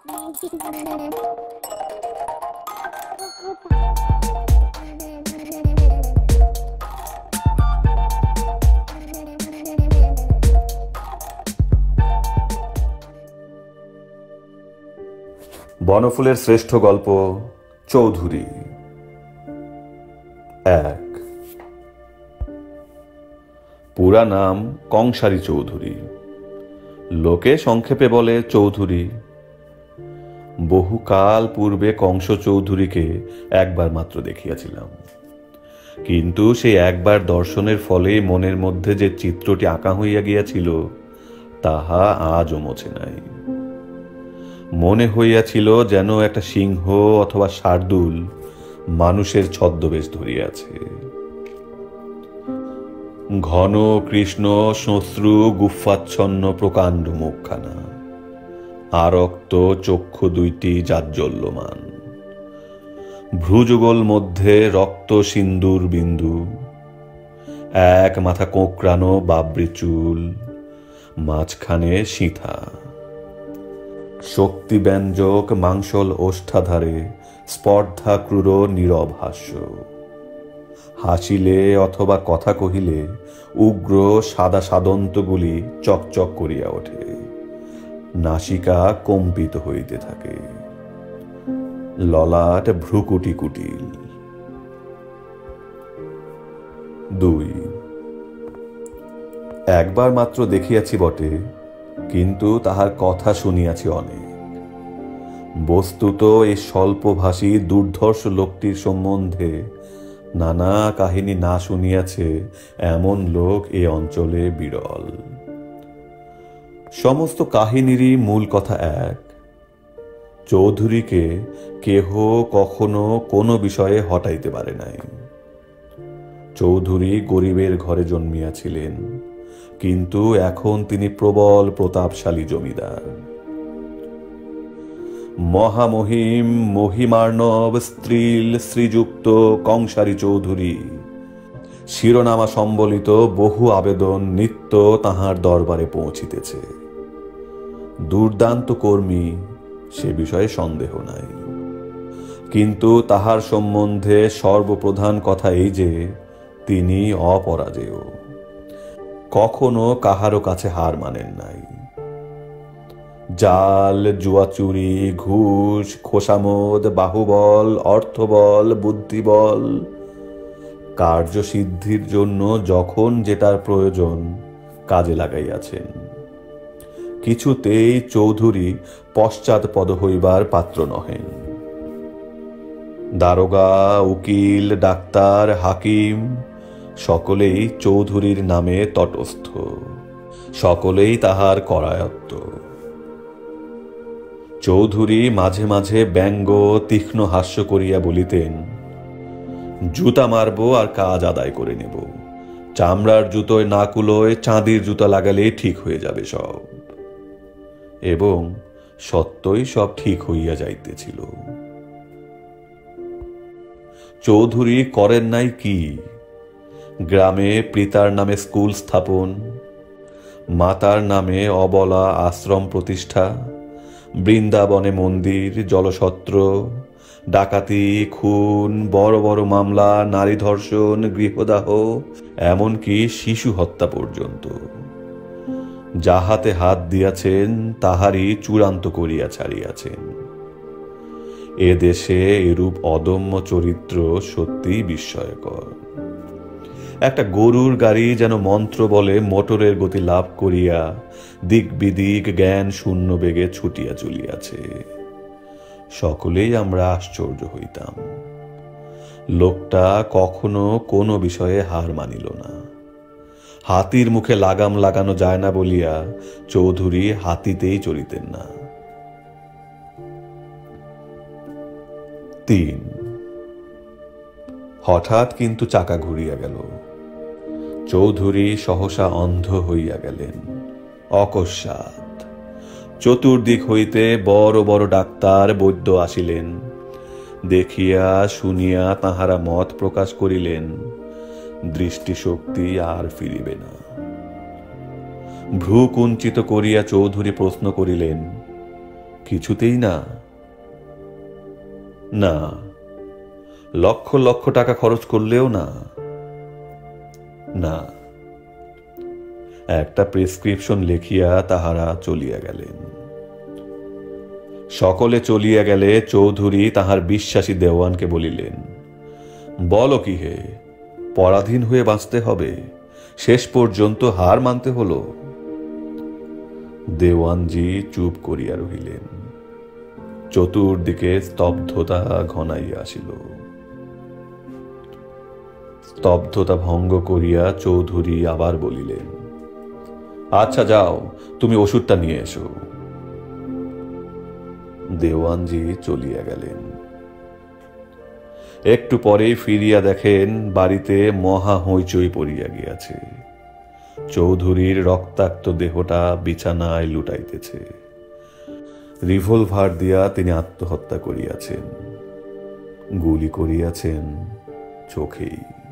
বনফুলের শ্রেষ্ঠ গল্প চৌধুরী। 1। পুরা নাম কংসারী চৌধুরী, লোকে সংক্ষেপে বলে চৌধুরী। বহুকাল পূর্বে কংস চৌধুরীকে একবার মাত্র দেখিয়াছিলাম, কিন্তু সেই একবার দর্শনের ফলে মনের মধ্যে যে চিত্রটি আঁকা হইয়া গিয়াছিল তাহা আজও মোছে নাই। মনে হইয়াছিল যেন একটা সিংহ অথবা শার্দুল মানুষের ছদ্মবেশ ধরিয়াছে। ঘন কৃষ্ণ শ্মশ্রু গুফাচ্ছন্ন প্রকাণ্ড মুখখানা, আরক্ত চক্ষু দুইটি জাজ্জল্যমান, ভ্রুযুগল মধ্যে রক্ত সিন্দুর বিন্দু, এক মাথা কোঁকড়ানো বাবরি চুল, মাঝখানে সিঁথা, শক্তিব্যঞ্জক মাংসল ওষ্ঠাধারে স্পর্ধা ক্রূর নীরব হাস্য। হাসিলে অথবা কথা কহিলে উগ্র সাদা সাদন্তগুলি চকচক করিয়া ওঠে, নাসিকা কম্পিত হইতে থাকে, ললাট ভ্রুকুটি কুটিল। 2। একবার মাত্র দেখিয়াছি বটে, কিন্তু তাহার কথা শুনিয়াছি অনেক। বস্তুত এই স্বল্পভাষী দুর্ধর্ষ লোকটির সম্বন্ধে নানা কাহিনী না শুনিয়াছে এমন লোক এ অঞ্চলে বিরল। সমস্ত কাহিনীরই মূল কথা এক, চৌধুরীকে কেহ কখনো কোনো বিষয়ে হটাইতে পারে নাই। চৌধুরী গরিবের ঘরে জন্মিয়াছিলেন, কিন্তু এখন তিনি প্রবল প্রতাপশালী জমিদার। মহামহিম মহিমার্ণব স্ত্রীল শ্রীযুক্ত কংসারী চৌধুরী শিরোনামা সম্বলিত বহু আবেদন নিত্য তাহার দরবারে পৌঁছিতেছে। দুর্দান্ত কর্মী, সে বিষয়ে সন্দেহ নাই, কিন্তু তাহার সম্বন্ধে সর্বপ্রধান কথা এই যে তিনি অপরাজেয়, কখনো কাহারও কাছে হার মানেন নাই। জাল, জুয়াচুরি, ঘুষ, খোসামদ, বাহুবল, অর্থবল, বুদ্ধিবল, কার্যসিদ্ধির জন্য যখন যেটার প্রয়োজন কাজে লাগাইয়াছেন। কিছুতেই চৌধুরী পশ্চাৎপদ হইবার পাত্র নহেন। দারোগা, উকিল, ডাক্তার, হাকিম সকলেই চৌধুরীর নামে তটস্থ, সকলেই তাহার করায়ত্ত। চৌধুরী মাঝে মাঝে ব্যঙ্গ তীক্ষ্ণ হাস্য করিয়া বলিতেন, জুতা মারব আর কাজ আদায় করে নেব, চামড়ার জুতোয় না কুলোয় চাঁদির জুতা লাগালেই ঠিক হয়ে যাবে সব। এবং সত্যই সব ঠিক হইয়া যাইতেছিল। চৌধুরী করেন নাই কি? গ্রামে পিতার নামে স্কুল স্থাপন, মাতার নামে অবলা আশ্রম প্রতিষ্ঠা, বৃন্দাবনে মন্দির, জলসত্র, ডাকাতি, খুন, বড় বড় মামলা, নারী ধর্ষণ, গৃহদাহ, এমনকি শিশু হত্যা পর্যন্ত। যাহাতে হাত দিয়াছেন তাহারই চূড়ান্ত করিয়া ছাড়িয়াছেন। এ দেশে এরূপ অদম্য চরিত্র সত্যিই বিস্ময়কর। একটা গরুর গাড়ি যেন মন্ত্র বলে মোটরের গতি লাভ করিয়া দিক বিদিক জ্ঞান শূন্য বেগে ছুটিয়া চলিয়াছে। সকলেই আমরা আশ্চর্য হইতাম। লোকটা কখনো কোনো বিষয়ে হার মানিল না। হাতির মুখে লাগাম লাগানো যায় না বলিয়া চৌধুরী হাতিতেই চড়িতেন না। 3। হঠাৎ কিন্তু চাকা ঘুরিয়া গেল। চৌধুরী সহসা অন্ধ হইয়া গেলেন অকস্মাৎ। চতুর্দিক হইতে বড় বড় ডাক্তার বৈদ্য আসিলেন। দেখিয়া শুনিয়া তাহারা মত প্রকাশ করিলেন, দৃষ্টিশক্তি আর ফিরিবে না। ভ্রু কুঞ্চিত করিয়া চৌধুরী প্রশ্ন করিলেন, কিছুতেই না? না, লক্ষ লক্ষ টাকা খরচ করলেও না? না। একটা প্রেসক্রিপশন লিখিয়া তাহারা চলিয়া গেলেন। সকলে চলিয়া গেলে চৌধুরী তাহার বিশ্বাসী দেওয়ানকে বলিলেন, বলো কি হে, পরাধীন হয়ে বাঁচতে হবে? শেষ পর্যন্ত হার মানতে হলো? দেওয়ানজি চুপ করিয়া রহিলেন। চতুর্দিকে স্তব্ধতা ঘনাইয়া আসিল। স্তব্ধতা ভঙ্গ করিয়া চৌধুরী আবার বলিলেন, আচ্ছা যাও, তুমি ওষুধটা নিয়ে এসো। দেওয়ানজি চলিয়া গেলেন। একটু পরেই ফিরিয়া দেখেন বাড়িতে মহা হইচই পড়িয়া গিয়াছে। চৌধুরীর রক্তাক্ত দেহটা বিছানায় লুটাইতেছে। রিভলভার দিয়া তিনি আত্মহত্যা করিয়াছেন। গুলি করিয়াছেন চোখেই।